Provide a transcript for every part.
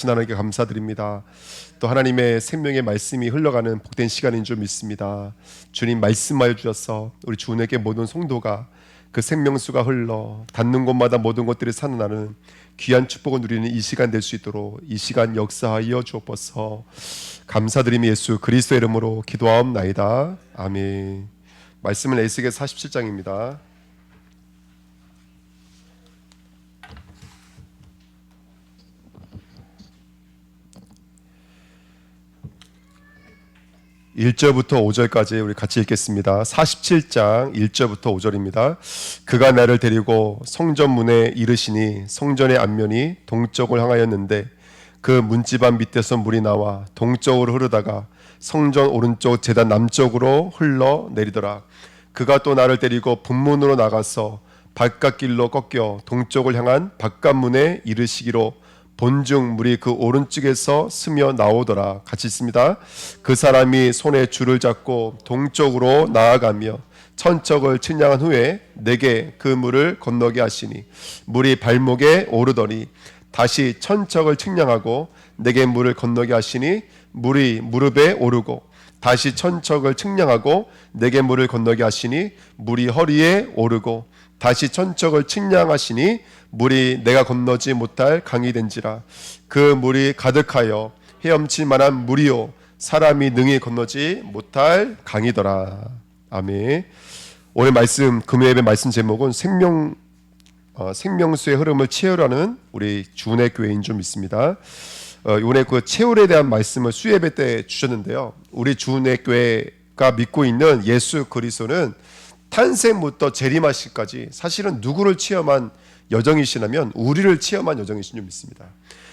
하나님께 감사드립니다. 또 하나님의 생명의 말씀이 흘러가는 복된 시간인 줄 믿습니다. 주님 말씀하여 주셔서 우리 주님에게 모든 성도가 그 생명수가 흘러 닿는 곳마다 모든 것들이 살아나는 귀한 축복을 누리는 이 시간 될 수 있도록 이 시간 역사하여 주옵소서. 감사드리며 예수 그리스도의 이름으로 기도하옵나이다. 아멘. 말씀은 에스겔 47장입니다. 1절부터 5절까지 우리 같이 읽겠습니다. 47장 1절부터 5절입니다. 그가 나를 데리고 성전 문에 이르시니 성전의 앞면이 동쪽을 향하였는데 그 문지방 밑에서 물이 나와 동쪽으로 흐르다가 성전 오른쪽 제단 남쪽으로 흘러 내리더라. 그가 또 나를 데리고 분문으로 나가서 바깥길로 꺾여 동쪽을 향한 바깥문에 이르시기로 본중 물이 그 오른쪽에서 스며 나오더라. 같이 있습니다. 그 사람이 손에 줄을 잡고 동쪽으로 나아가며 천척을 측량한 후에 내게 그 물을 건너게 하시니 물이 발목에 오르더니 다시 천척을 측량하고 내게 물을 건너게 하시니 물이 무릎에 오르고 다시 천척을 측량하고 내게 물을 건너게 하시니 물이 허리에 오르고 다시 천척을 측량하시니 물이 내가 건너지 못할 강이 된지라. 그 물이 가득하여 헤엄칠 만한 물이요 사람이 능히 건너지 못할 강이더라. 아멘. 오늘 말씀 금요일의 말씀 제목은 생명수의 흐름을 채우라는 우리 주은혜 교회인 줄 믿습니다. 이번에 그 채울에 대한 말씀을 수예배 때 주셨는데요. 우리 주은혜 교회가 믿고 있는 예수 그리스도는 탄생부터 재림하시기까지 사실은 누구를 체험한 여정이시냐면 우리를 체험한 여정이신 줄 믿습니다.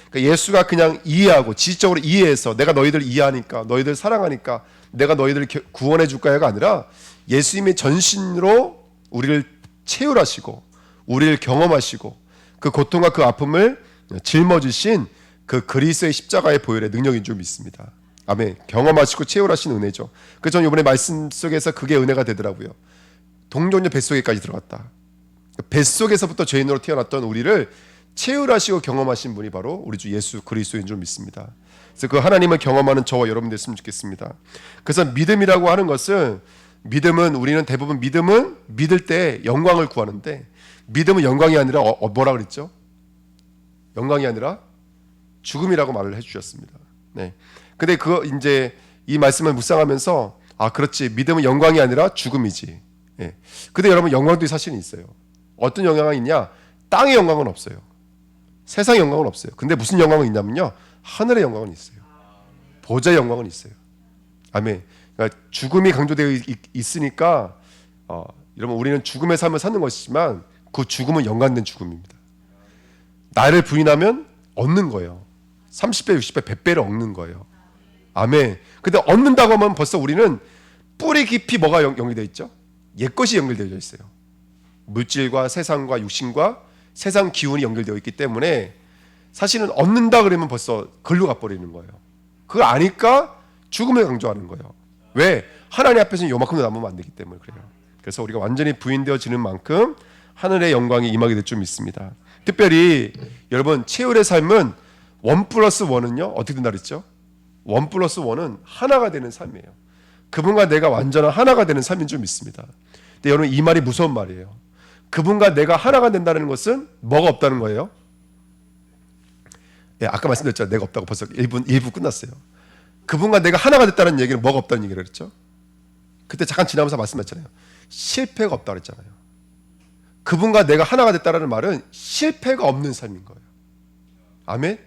그러니까 예수가 그냥 이해하고 지식적으로 이해해서 내가 너희들 이해하니까 너희들 사랑하니까 내가 너희들을 구원해 줄 거야가 아니라 예수님이 전신으로 우리를 체휼하시고 우리를 경험하시고 그 고통과 그 아픔을 짊어지신 그 그리스도의 십자가의 보혈의 능력인 줄 믿습니다. 아멘. 경험하시고 체휼하신 은혜죠. 그래서 저는 이번에 말씀 속에서 그게 은혜가 되더라고요. 동정녀 뱃속에까지 들어갔다. 뱃속에서부터 죄인으로 태어났던 우리를 체휼하시고 경험하신 분이 바로 우리 주 예수 그리스도인 줄 믿습니다. 그래서 그 하나님을 경험하는 저와 여러분 됐으면 좋겠습니다. 그래서 믿음이라고 하는 것은 우리는 대부분 믿음은 믿을 때 영광을 구하는데 믿음은 영광이 아니라 뭐라 그랬죠? 영광이 아니라 죽음이라고 말을 해주셨습니다. 네. 근데 이제 이 말씀을 묵상하면서 그렇지 믿음은 영광이 아니라 죽음이지. 예. 근데 여러분 영광도 사실은 있어요. 어떤 영광이 있냐? 땅의 영광은 없어요. 세상의 영광은 없어요. 근데 무슨 영광은 있냐면요, 하늘의 영광은 있어요. 보좌의 영광은 있어요. 아멘. 그러니까 죽음이 강조되어 있으니까 여러분 우리는 죽음의 삶을 사는 것이지만 그 죽음은 연관된 죽음입니다. 나를 부인하면 얻는 거예요. 30배, 60배, 100배를 얻는 거예요. 아멘. 근데 얻는다고 하면 벌써 우리는 뿌리 깊이 뭐가 연결되어 있죠? 옛것이 연결되어 있어요. 물질과 세상과 육신과 세상 기운이 연결되어 있기 때문에 사실은 얻는다 그러면 벌써 글로 가버리는 거예요. 그걸 아니까 죽음을 강조하는 거예요. 왜? 하나님 앞에서는 요만큼도 남으면 안 되기 때문에 그래요. 그래서 우리가 완전히 부인되어지는 만큼 하늘의 영광이 임하게 될 줄 믿습니다. 특별히 여러분 체휼의 삶은 1+1은요 어떻게 된다 그랬죠? 1+1은 하나가 되는 삶이에요. 그분과 내가 완전한 하나가 되는 삶인 줄 믿습니다. 근데 여러분 이 말이 무서운 말이에요. 그분과 내가 하나가 된다는 것은 뭐가 없다는 거예요? 예, 아까 말씀드렸죠. 내가 없다고 벌써 1부 끝났어요. 그분과 내가 하나가 됐다는 얘기는 뭐가 없다는 얘기를 했죠? 그때 잠깐 지나면서 말씀했잖아요. 실패가 없다 그랬잖아요. 그분과 내가 하나가 됐다는 말은 실패가 없는 삶인 거예요. 아멘?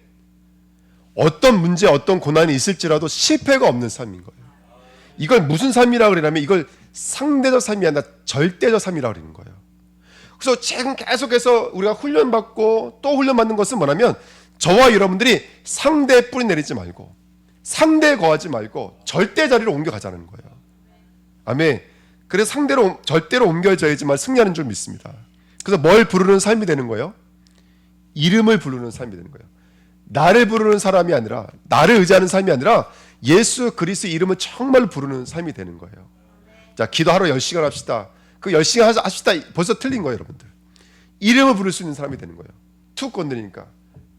어떤 문제, 어떤 고난이 있을지라도 실패가 없는 삶인 거예요. 이걸 무슨 삶이라고 그러냐면 이걸 상대적 삶이 아니라 절대적 삶이라고 그러는 거예요. 그래서 지금 계속해서 우리가 훈련받고 또 훈련받는 것은 뭐냐면 저와 여러분들이 상대에 뿌리 내리지 말고 상대에 거하지 말고 절대 자리로 옮겨가자는 거예요. 아멘. 그래서 절대로 옮겨져야지만 승리하는 줄 믿습니다. 그래서 뭘 부르는 삶이 되는 거예요? 이름을 부르는 삶이 되는 거예요. 나를 부르는 사람이 아니라 나를 의지하는 삶이 아니라 예수 그리스도의 이름을 정말 부르는 삶이 되는 거예요. 자, 기도하러 10시간 합시다. 그 10시간 합시다. 벌써 틀린 거예요, 여러분들. 이름을 부를 수 있는 사람이 되는 거예요. 툭 건드리니까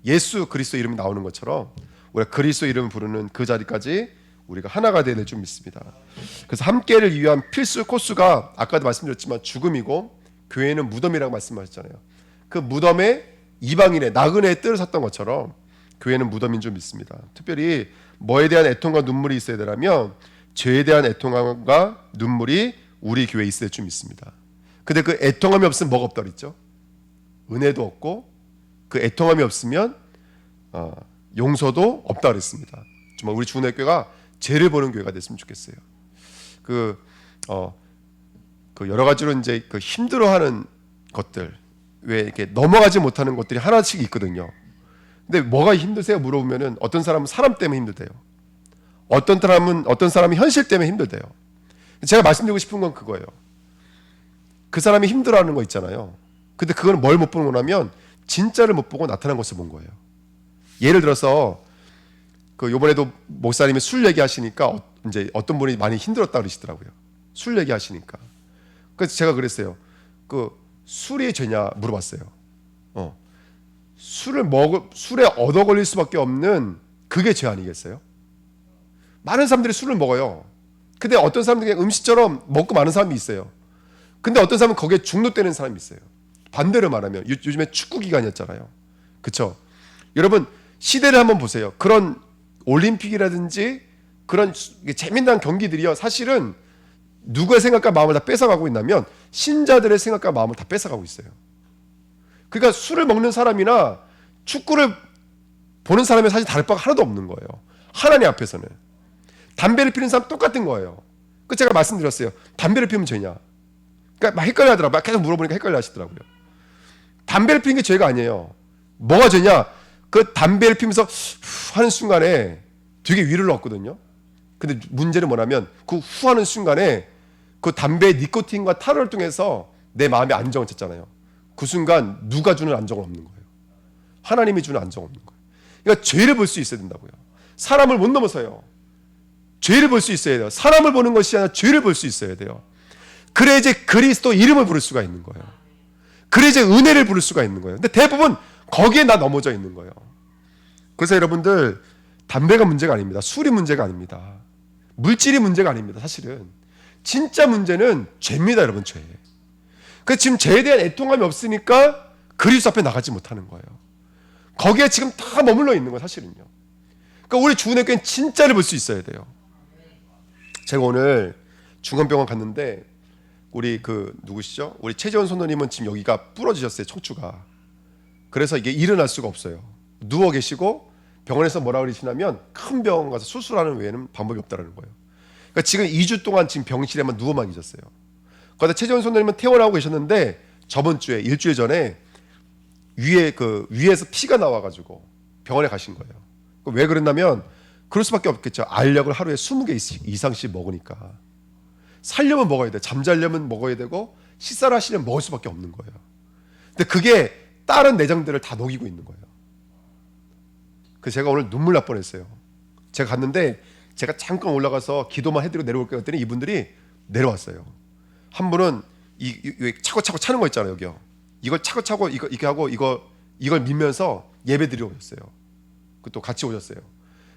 예수 그리스도 이름이 나오는 것처럼 우리가 그리스도 이름을 부르는 그 자리까지 우리가 하나가 되어야 될 줄 믿습니다. 그래서 함께를 위한 필수 코스가 아까도 말씀드렸지만 죽음이고 교회는 무덤이라고 말씀하셨잖아요. 그 무덤에 이방인의 나그네의 뜰을 샀던 것처럼 교회는 무덤인 줄 믿습니다. 특별히 뭐에 대한 애통과 눈물이 있어야 되라면 죄에 대한 애통과 눈물이 우리 교회에 있어야 될 줄 믿습니다. 근데 그 애통함이 없으면 뭐가 없다 그랬죠? 은혜도 없고 그 애통함이 없으면 용서도 없다 그랬습니다. 정말 우리 주은혜교회가 죄를 보는 교회가 됐으면 좋겠어요. 그 여러 가지로 이제 그 힘들어하는 것들, 왜 이렇게 넘어가지 못하는 것들이 하나씩 있거든요. 근데 뭐가 힘드세요? 물어보면은 어떤 사람은 사람 때문에 힘들대요. 어떤 사람은 현실 때문에 힘들대요. 제가 말씀드리고 싶은 건 그거예요. 그 사람이 힘들어하는 거 있잖아요. 근데 그건 뭘 못 보는 거냐면 진짜를 못 보고 나타난 것을 본 거예요. 예를 들어서 그 요번에도 목사님이 술 얘기하시니까 이제 어떤 분이 많이 힘들었다 그러시더라고요. 술 얘기하시니까. 그래서 제가 그랬어요. 그 술이 죄냐 물어봤어요. 술에 얻어 걸릴 수밖에 없는 그게 죄 아니겠어요? 많은 사람들이 술을 먹어요. 근데 어떤 사람들이 그냥 음식처럼 먹고 마는 사람이 있어요. 근데 어떤 사람은 거기에 중독되는 사람이 있어요. 반대로 말하면 요즘에 축구 기간이었잖아요. 그렇죠? 여러분 시대를 한번 보세요. 그런 올림픽이라든지 그런 재미난 경기들이요. 사실은 누구의 생각과 마음을 다 뺏어가고 있냐면 신자들의 생각과 마음을 다 뺏어가고 있어요. 그러니까 술을 먹는 사람이나 축구를 보는 사람이 사실 다를 바가 하나도 없는 거예요. 하나님 앞에서는. 담배를 피우는 사람 똑같은 거예요. 그 제가 말씀드렸어요. 담배를 피우면 죄냐? 그러니까 막 헷갈려 하더라고요. 계속 물어보니까 헷갈려 하시더라고요. 담배를 피우는 게 죄가 아니에요. 뭐가 죄냐? 그 담배를 피우면서 후 하는 순간에 되게 위로를 얻거든요. 근데 문제는 뭐냐면 그 후 하는 순간에 그 담배의 니코틴과 탈을 통해서 내 마음의 안정을 찾잖아요. 그 순간 누가 주는 안정은 없는 거예요. 하나님이 주는 안정은 없는 거예요. 그러니까 죄를 볼 수 있어야 된다고요. 사람을 못 넘어서요. 죄를 볼 수 있어야 돼요. 사람을 보는 것이 아니라 죄를 볼 수 있어야 돼요. 그래 이제 그리스도 이름을 부를 수가 있는 거예요. 그래 이제 은혜를 부를 수가 있는 거예요. 근데 대부분 거기에 나 넘어져 있는 거예요. 그래서 여러분들 담배가 문제가 아닙니다. 술이 문제가 아닙니다. 물질이 문제가 아닙니다. 사실은 진짜 문제는 죄입니다. 여러분 죄. 그 지금 죄에 대한 애통함이 없으니까 그리스도 앞에 나가지 못하는 거예요. 거기에 지금 다 머물러 있는 거예요. 사실은요. 그러니까 우리 주은혜교회는 진짜를 볼 수 있어야 돼요. 제가 오늘 중원병원 갔는데 우리 그 누구시죠? 우리 최재원 선생님은 지금 여기가 부러지셨어요. 척추가. 그래서 이게 일어날 수가 없어요. 누워 계시고 병원에서 뭐라 그러시냐면 큰 병원 가서 수술하는 외에는 방법이 없다라는 거예요. 그러니까 지금 2주 동안 지금 병실에만 누워만 계셨어요. 그런데 최재원 선생님은 퇴원하고 계셨는데 저번 주에 일주일 전에 위에서 피가 나와가지고 병원에 가신 거예요. 왜 그랬냐면 그럴 수밖에 없겠죠. 알약을 하루에 20개 이상씩 먹으니까. 살려면 먹어야 돼. 잠자려면 먹어야 되고 식사를 하시려면 먹을 수밖에 없는 거예요. 근데 그게 다른 내장들을 다 녹이고 있는 거예요. 그래서 제가 오늘 눈물 날 뻔했어요. 제가 갔는데 제가 잠깐 올라가서 기도만 해드리고 내려올게요 했더니 이분들이 내려왔어요. 한 분은 이 차고차고 차는 거 있잖아요. 여기요. 이걸 차고차고 이렇게 하고 이걸 밀면서 예배 드리고 오셨어요. 또 같이 오셨어요.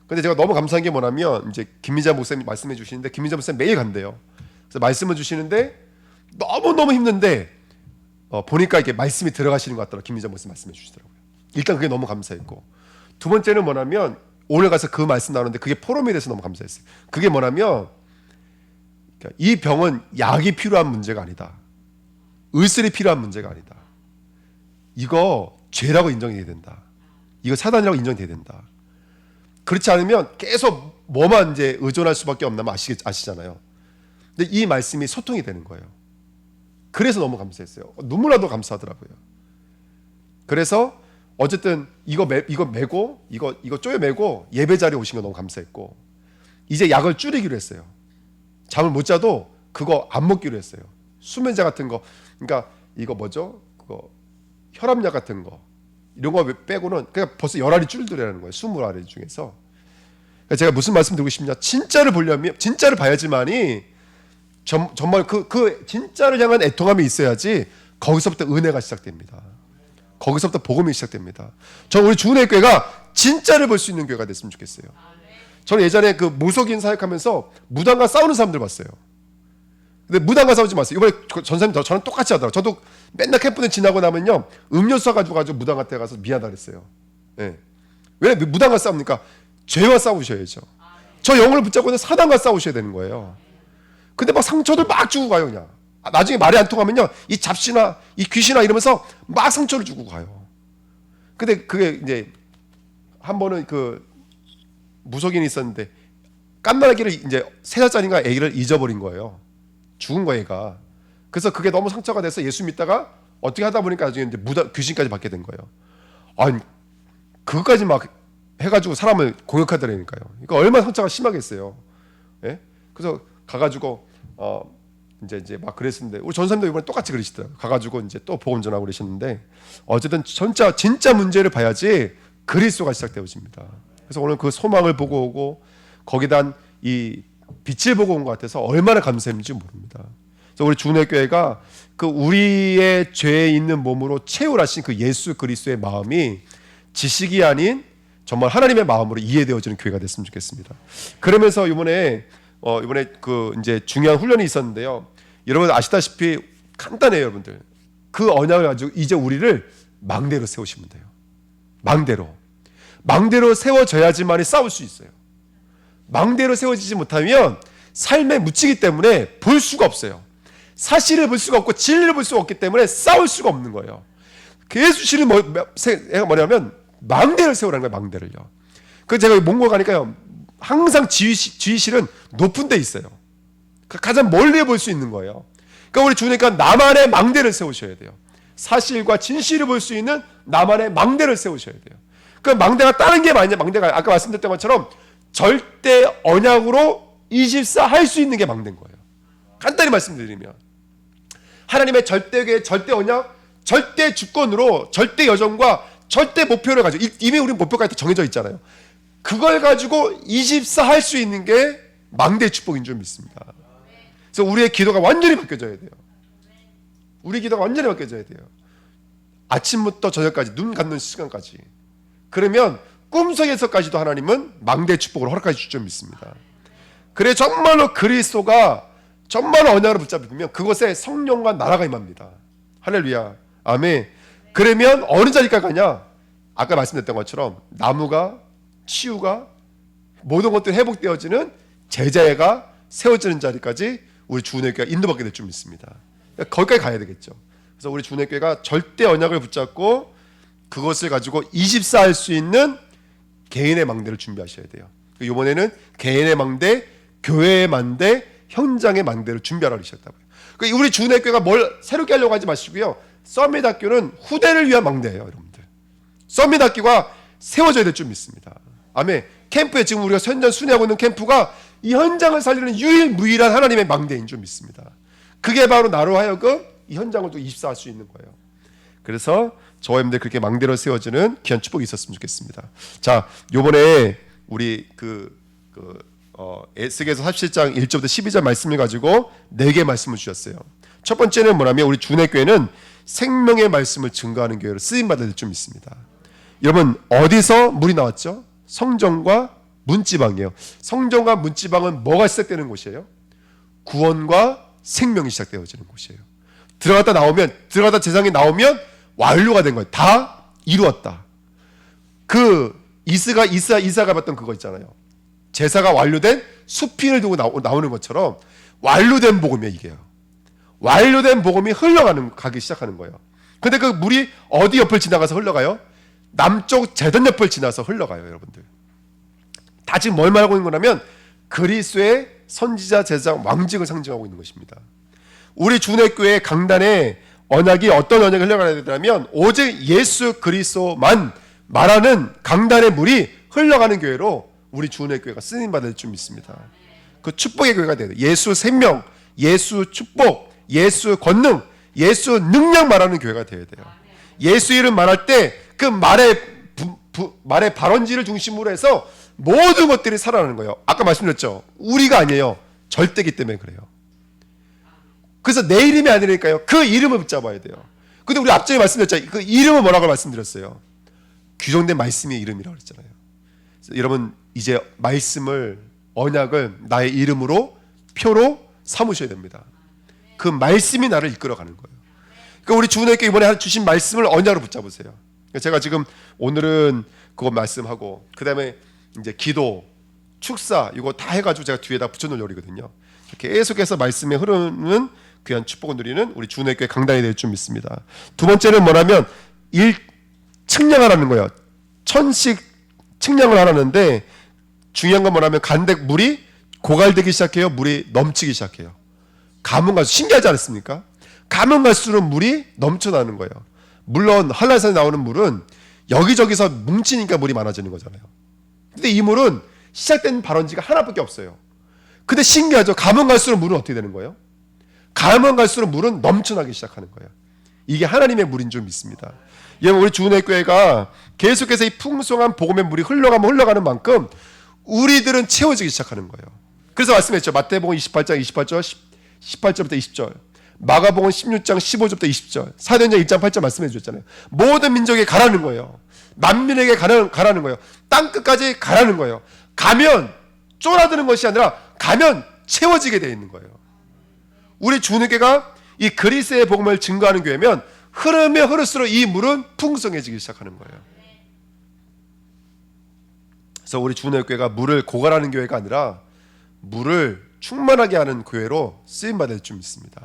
근데 제가 너무 감사한 게 뭐냐면 이제 김민자 목사님 말씀해 주시는데 김민자 목사님 매일 간대요. 그래서 말씀을 주시는데 너무 힘든데 보니까 이게 말씀이 들어가시는 것 같더라고요. 김민자 목사님 말씀해 주시더라고요. 일단 그게 너무 감사했고 두 번째는 뭐냐면 오늘 가서 그 말씀 나오는데 그게 포럼에 대해서 너무 감사했어요. 그게 뭐냐면 이 병은 약이 필요한 문제가 아니다. 의술이 필요한 문제가 아니다. 이거 죄라고 인정이 돼야 된다. 이거 사단이라고 인정이 돼야 된다. 그렇지 않으면 계속 뭐만 이제 의존할 수밖에 없나면 아시잖아요. 근데 이 말씀이 소통이 되는 거예요. 그래서 너무 감사했어요. 눈물 나도 감사하더라고요. 그래서 어쨌든 이거 메고 이거 쪼여 메고 예배 자리에 오신 거 너무 감사했고 이제 약을 줄이기로 했어요. 잠을 못 자도 그거 안 먹기로 했어요. 수면제 같은 거, 그러니까 이거 뭐죠? 그거 혈압약 같은 거 이런 거 빼고는 그냥 벌써 10알이 줄더라는 거예요. 20알이 중에서. 그러니까 제가 무슨 말씀 드리고 싶냐? 진짜를 보려면 진짜를 봐야지만이 정말 그 진짜를 향한 애통함이 있어야지 거기서부터 은혜가 시작됩니다. 거기서부터 복음이 시작됩니다. 저는 우리 주은혜 교회가 진짜를 볼 수 있는 교회가 됐으면 좋겠어요. 저는 예전에 그 무속인 사역하면서 무당과 싸우는 사람들 봤어요. 근데 무당과 싸우지 마세요. 이번에 전사님 저는 똑같이 하더라고요. 저도 맨날 캠프는 지나고 나면요 음료수 사가지고 무당한테 가서 미안하다 그랬어요. 네. 왜 무당과 싸웁니까? 죄와 싸우셔야죠. 저 영혼을 붙잡고 있는 사단과 싸우셔야 되는 거예요. 근데 막 상처들 막 주고 가요 그냥. 나중에 말이 안 통하면요 이 잡신아 이 귀신아 이러면서 막 상처를 주고 가요. 근데 그게 이제 한 번은 그 무속인이 있었는데 깐나기를 이제 3살짜리인가 애기를 잊어버린 거예요. 죽은 거 애가. 그래서 그게 너무 상처가 돼서 예수 믿다가 어떻게 하다 보니까 나중에 이제 귀신까지 받게 된 거예요. 아니 그것까지 막 해가지고 사람을 공격하더라니까요. 그러니까 얼마나 상처가 심하겠어요. 예? 그래서 가가지고 이제 막 그랬는데 우리 전사님도 이번에 똑같이 그러시더라고요. 가가지고 이제 또 복음 전하고 그러셨는데 어쨌든 진짜 문제를 봐야지 그리스도가 시작되어집니다. 그래서 오늘 그 소망을 보고 오고 거기다 이 빛을 보고 온 것 같아서 얼마나 감사했는지 모릅니다. 그래서 우리 주은혜 교회가 그 우리의 죄에 있는 몸으로 채우라신 그 예수 그리스도의 마음이 지식이 아닌 정말 하나님의 마음으로 이해되어지는 교회가 됐으면 좋겠습니다. 그러면서 이번에 그 이제 중요한 훈련이 있었는데요. 여러분 아시다시피 간단해요, 여러분들. 그 언약을 가지고 이제 우리를 망대로 세우시면 돼요. 망대로 세워져야지만이 싸울 수 있어요. 망대로 세워지지 못하면 삶에 묻히기 때문에 볼 수가 없어요. 사실을 볼 수가 없고 진리를 볼 수가 없기 때문에 싸울 수가 없는 거예요. 예수실은 뭐냐면 망대를 세우라는 거예요. 망대를요. 그래서 제가 몽골 가니까요 항상 지휘실은 높은 데 있어요. 가장 멀리 볼 수 있는 거예요. 그러니까 우리 주니까 나만의 망대를 세우셔야 돼요. 사실과 진실을 볼 수 있는 나만의 망대를 세우셔야 돼요. 그 망대가 다른 게 아니냐. 망대가 아까 말씀드렸던 것처럼 절대 언약으로 24 할 수 있는 게 망대인 거예요. 간단히 말씀드리면 하나님의 절대 절대 언약, 절대 주권으로 절대 여정과 절대 목표를 가지고 이미 우리 목표가 정해져 있잖아요. 그걸 가지고 24 할 수 있는 게 망대의 축복인 줄 믿습니다. 그래서 우리의 기도가 완전히 바뀌어져야 돼요. 우리 기도가 완전히 바뀌어져야 돼요. 아침부터 저녁까지 눈 감는 시간까지. 그러면 꿈속에서까지도 하나님은 망대의 축복을 허락해 주실 줄 믿습니다. 그래 정말로 그리스도가 정말 언약을 붙잡으면 그곳에 성령과 나라가 임합니다. 할렐루야. 아멘. 그러면 어느 자리까지 가냐? 아까 말씀드렸던 것처럼 나무가 치유가 모든 것들이 회복되어지는 제자애가 세워지는 자리까지 우리 주은혜교회가 인도받게 될 줄 믿습니다. 거기까지 가야 되겠죠. 그래서 우리 주은혜교회가 절대 언약을 붙잡고 그것을 가지고 24 할 수 있는 개인의 망대를 준비하셔야 돼요. 이번에는 개인의 망대, 교회의 망대, 현장의 망대를 준비하라고 하셨다고요. 우리 주은혜교회가 뭘 새롭게 하려고 하지 마시고요. 썸밋학교는 후대를 위한 망대예요, 여러분들. 썸밋학교가 세워져야 될 줄 믿습니다. 아멘. 캠프에 지금 우리가 현장 순회하고 있는 캠프가 이 현장을 살리는 유일무이한 하나님의 망대인 줄 믿습니다. 그게 바로 나로 하여금 이 현장을 또 입사할 수 있는 거예요. 그래서 저와 여러분들 그렇게 망대로 세워지는 귀한 축복이 있었으면 좋겠습니다. 자, 요번에 우리 에스겔서 37장 1절부터 12절 말씀을 가지고 4개 말씀을 주셨어요. 첫 번째는 뭐냐면 우리 주은혜교회는 생명의 말씀을 증거하는 교회로 쓰임받아야 될 줄 믿습니다. 여러분 어디서 물이 나왔죠? 성전과 문지방이에요. 성전과 문지방은 뭐가 시작되는 곳이에요? 구원과 생명이 시작되어지는 곳이에요. 들어갔다 세상에 나오면 완료가 된 거예요. 다 이루었다. 그 이사가 봤던 그거 있잖아요. 제사가 완료된 수필을 두고 나오는 것처럼 완료된 복음이에요. 이게요. 완료된 복음이 가기 시작하는 거예요. 근데 그 물이 어디 옆을 지나가서 흘러가요? 남쪽 제단 옆을 지나서 흘러가요. 여러분들 다 지금 뭘 말하고 있는 거냐면 그리스도의 선지자, 제사장, 왕직을 상징하고 있는 것입니다. 우리 주은혜교회 강단에 언약이 어떤 언약이 흘러가야 되냐면 오직 예수 그리스도만 말하는 강단의 물이 흘러가는 교회로 우리 주은혜교회가 쓰임받을 줄 믿습니다. 그 축복의 교회가 돼야 돼요. 예수 생명, 예수 축복, 예수 권능, 예수 능력 말하는 교회가 되어야 돼요. 예수 이름 말할 때 그 말의 발원지를 중심으로 해서 모든 것들이 살아나는 거예요. 아까 말씀드렸죠. 우리가 아니에요. 절대기 때문에 그래요. 그래서 내 이름이 아니니까요. 그 이름을 붙잡아야 돼요. 근데 우리 앞전에 말씀드렸잖아요. 그 이름은 뭐라고 말씀드렸어요? 규정된 말씀의 이름이라고 그랬잖아요. 여러분 이제 말씀을, 언약을 나의 이름으로, 표로 삼으셔야 됩니다. 그 말씀이 나를 이끌어가는 거예요. 그러니까 우리 주님께 이번에 주신 말씀을 언약으로 붙잡으세요. 제가 지금 오늘은 그거 말씀하고, 그 다음에 이제 기도, 축사 이거 다 해가지고 제가 뒤에다 붙여놓을 요리거든요. 계속해서 말씀에 흐르는 귀한 축복을 누리는 우리 주님의 교회 강단이 될 줄 믿습니다. 두 번째는 뭐냐면 측량하라는 거예요. 천씩 측량을 하라는데, 중요한 건 뭐냐면 간백 물이 고갈되기 시작해요. 물이 넘치기 시작해요. 가면 갈수록 신기하지 않습니까? 가면 갈수록 물이 넘쳐나는 거예요. 물론 한라산에 나오는 물은 여기저기서 뭉치니까 물이 많아지는 거잖아요. 근데 이 물은 시작된 발원지가 하나밖에 없어요. 근데 신기하죠. 가면 갈수록 물은 어떻게 되는 거예요? 가면 갈수록 물은 넘쳐나기 시작하는 거예요. 이게 하나님의 물인 줄 믿습니다. 여러분 우리 주은혜 교회가 계속해서 이 풍성한 복음의 물이 흘러가는 만큼 우리들은 채워지기 시작하는 거예요. 그래서 말씀했죠. 마태복음 28장 18절부터 20절, 마가복음 16장 15절부터 20절, 사도행전 1장 8절 말씀해 주셨잖아요. 모든 민족에 가라는 거예요. 만민에게 가라는 거예요. 땅끝까지 가라는 거예요. 가면 쫄아드는 것이 아니라 가면 채워지게 되어 있는 거예요. 우리 주님께가 이 그리스의 복음을 증거하는 교회면 흐르면 흐를수록 이 물은 풍성해지기 시작하는 거예요. 그래서 우리 주님의 교회가 물을 고갈하는 교회가 아니라 물을 충만하게 하는 교회로 쓰임받을 줄 믿습니다.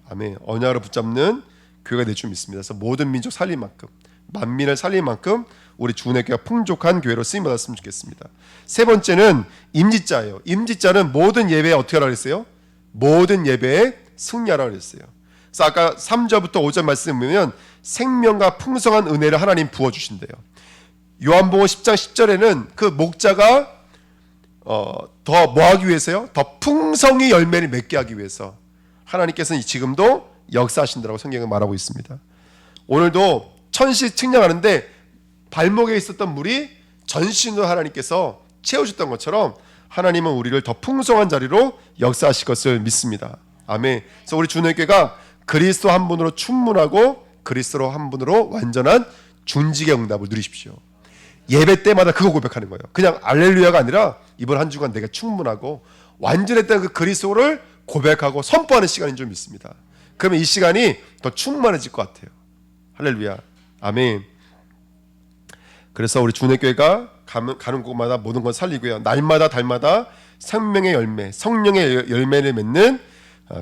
아멘. 언약으로 붙잡는 교회가 될 줄 믿습니다. 그래서 모든 민족 살릴 만큼, 만민을 살릴 만큼 우리 주님의 교회가 풍족한 교회로 쓰임받았으면 좋겠습니다. 세 번째는 임지자예요. 임지자는 모든 예배에 어떻게 하라고 했어요? 모든 예배에 승리하라고 했어요. 그래서 아까 3절부터 5절 말씀을 보면 생명과 풍성한 은혜를 하나님 부어주신대요. 요한복음 10장 10절에는 그 목자가 더 뭐하기 위해서요? 더 풍성히 열매를 맺게 하기 위해서 하나님께서는 지금도 역사하신다고 성경은 말하고 있습니다. 오늘도 천시 측량하는데 발목에 있었던 물이 전신으로 하나님께서 채워줬던 것처럼 하나님은 우리를 더 풍성한 자리로 역사하실 것을 믿습니다. 아멘. 그래서 우리 주님께가 그리스도 한 분으로 충분하고 그리스도 한 분으로 완전한 준직의 응답을 누리십시오. 예배 때마다 그거 고백하는 거예요. 그냥 알렐루야가 아니라 이번 한 주간 내가 충분하고 완전했다는 그 그리스도를 고백하고 선포하는 시간인 줄 믿습니다. 그러면 이 시간이 더 충만해질 것 같아요. 할렐루야. 아멘. 그래서 우리 주님교회가 가는 곳마다 모든 걸 살리고요. 날마다 달마다 생명의 열매, 성령의 열매를 맺는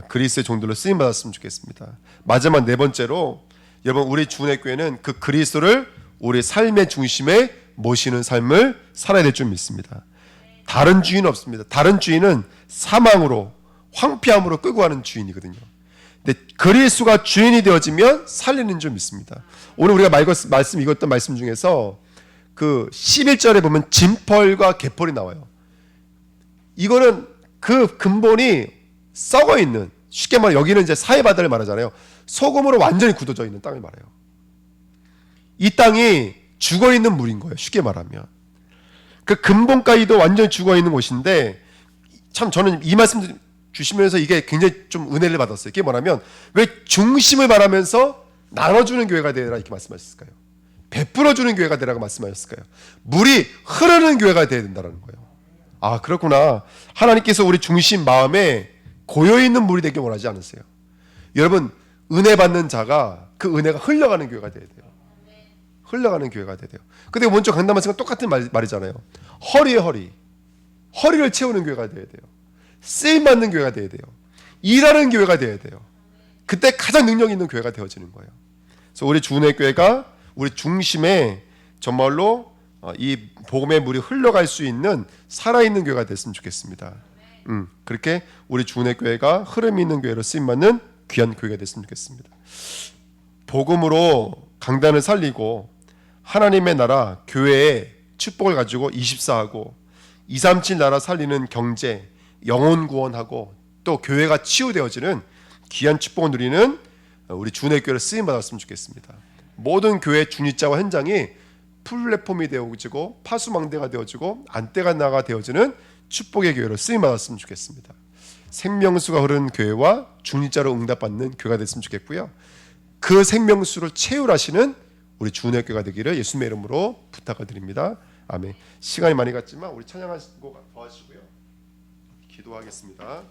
그리스도의 종들로 쓰임 받았으면 좋겠습니다. 마지막 네 번째로 여러분 우리 주님교회는 그 그리스도를 우리 삶의 중심에 모시는 삶을 살아야 될 줄 믿습니다. 다른 주인은 없습니다. 다른 주인은 사망으로, 황폐함으로 끌고 가는 주인이거든요. 근데 그리스도가 주인이 되어지면 살리는 줄 믿습니다. 오늘 우리가 읽었던 말씀 중에서 그 11절에 보면 진펄과 개펄이 나와요. 이거는 그 근본이 썩어 있는, 쉽게 말해 여기는 이제 사해바다를 말하잖아요. 소금으로 완전히 굳어져 있는 땅을 말해요. 이 땅이 죽어 있는 물인 거예요. 쉽게 말하면 그 근본까지도 완전히 죽어 있는 곳인데, 참 저는 이 말씀 주시면서 이게 굉장히 좀 은혜를 받았어요. 이게 뭐냐면 왜 중심을 말하면서 나눠주는 교회가 되라 이렇게 말씀하셨을까요? 베풀어주는 교회가 되라고 말씀하셨을까요? 물이 흐르는 교회가 되어야 된다는 거예요. 아 그렇구나. 하나님께서 우리 중심 마음에 고여있는 물이 되길 원하지 않으세요. 여러분 은혜 받는 자가 그 은혜가 흘러가는 교회가 되어야 돼요. 흘러가는 교회가 돼야 돼요. 근데 먼저 강단 말씀과 똑같은 말이잖아요. 허리를 채우는 교회가 돼야 돼요. 쓰임받는 교회가 돼야 돼요. 일하는 교회가 돼야 돼요. 그때 가장 능력 있는 교회가 되어지는 거예요. 그래서 우리 주은혜 교회가 우리 중심에 정말로 이 복음의 물이 흘러갈 수 있는 살아있는 교회가 됐으면 좋겠습니다. 그렇게 우리 주은혜 교회가 흐름 있는 교회로 쓰임받는 귀한 교회가 됐으면 좋겠습니다. 복음으로 강단을 살리고 하나님의 나라 교회의 축복을 가지고 24하고 237 나라 살리는 경제, 영혼 구원하고 또 교회가 치유되어지는 귀한 축복을 누리는 우리 주은혜 교회를 쓰임 받았으면 좋겠습니다. 모든 교회 중립자와 현장이 플랫폼이 되어지고 파수망대가 되어지고 안떼가나가 되어지는 축복의 교회로 쓰임 받았으면 좋겠습니다. 생명수가 흐르는 교회와 중립자로 응답받는 교회가 됐으면 좋겠고요. 그 생명수를 채울하시는 우리 주은혜 교회가 되기를 예수님의 이름으로 부탁을 드립니다. 아멘. 시간이 많이 갔지만 우리 찬양하시고 더 하시고요. 기도하겠습니다.